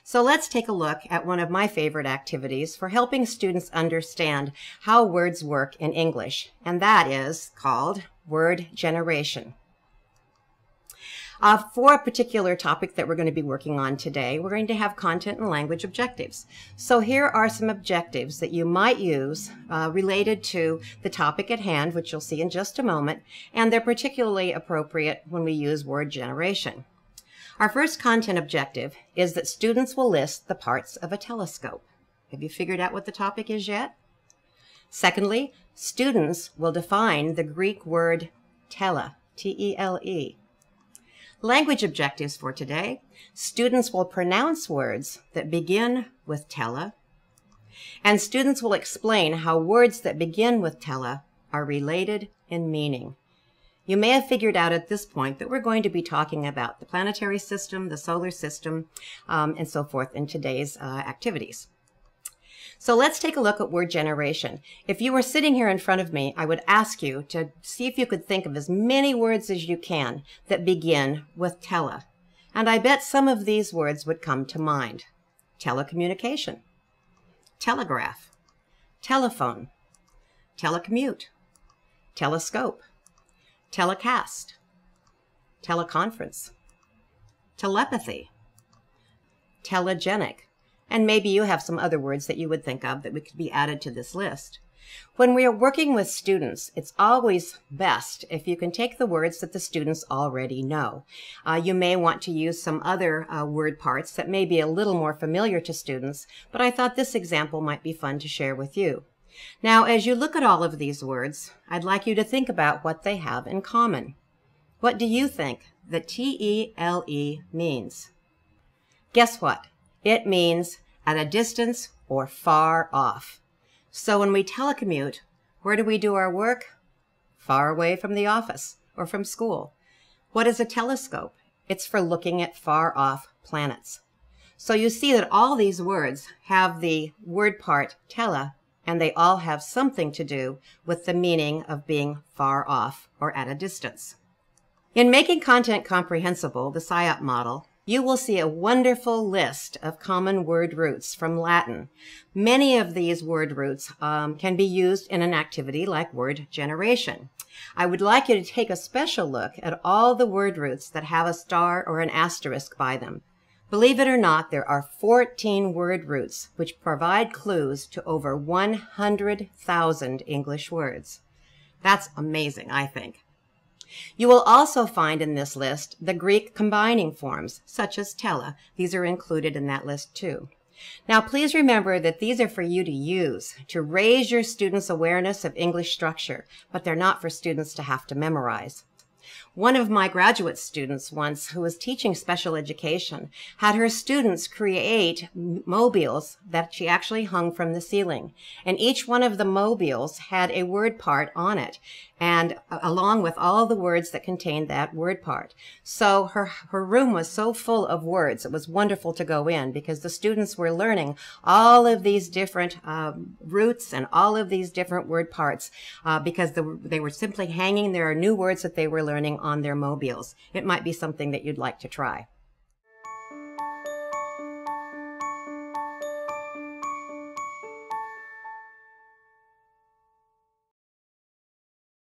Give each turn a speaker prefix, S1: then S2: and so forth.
S1: So let's take a look at one of my favorite activities for helping students understand how words work in English, and that is called word generation. For a particular topic that we're going to be working on today, we're going to have content and language objectives. So here are some objectives that you might use related to the topic at hand, which you'll see in just a moment, and they're particularly appropriate when we use word generation. Our first content objective is that students will list the parts of a telescope. Have you figured out what the topic is yet? Secondly, students will define the Greek word tele, T-E-L-E. Language objectives for today. Students will pronounce words that begin with tele, and students will explain how words that begin with tele are related in meaning. You may have figured out at this point that we're going to be talking about the planetary system, the solar system, and so forth in today's activities. So let's take a look at word generation. If you were sitting here in front of me, I would ask you to see if you could think of as many words as you can that begin with tele. And I bet some of these words would come to mind. Telecommunication, telegraph, telephone, telecommute, telescope, telecast, teleconference, telepathy, telegenic, and maybe you have some other words that you would think of that could be added to this list. When we are working with students, it's always best if you can take the words that the students already know. You may want to use some other word parts that may be a little more familiar to students, but I thought this example might be fun to share with you. Now, as you look at all of these words, I'd like you to think about what they have in common. What do you think that T-E-L-E means? Guess what? It means at a distance or far off. So when we telecommute, where do we do our work? Far away from the office or from school. What is a telescope? It's for looking at far off planets. So you see that all these words have the word part tele, and they all have something to do with the meaning of being far off or at a distance. In making content comprehensible, the SIOP model, you will see a wonderful list of common word roots from Latin. Many of these word roots can be used in an activity like word generation. I would like you to take a special look at all the word roots that have a star or an asterisk by them. Believe it or not, there are 14 word roots which provide clues to over 100,000 English words. That's amazing, I think. You will also find in this list the Greek combining forms, such as tele. These are included in that list too. Now, please remember that these are for you to use, to raise your students' awareness of English structure, but they're not for students to have to memorize. One of my graduate students once, who was teaching special education, had her students create mobiles that she actually hung from the ceiling. And each one of the mobiles had a word part on it, and along with all the words that contained that word part. So her room was so full of words. It was wonderful to go in because the students were learning all of these different roots and all of these different word parts because they were simply hanging. There are new words that they were learning on their mobiles. It might be something that you'd like to try.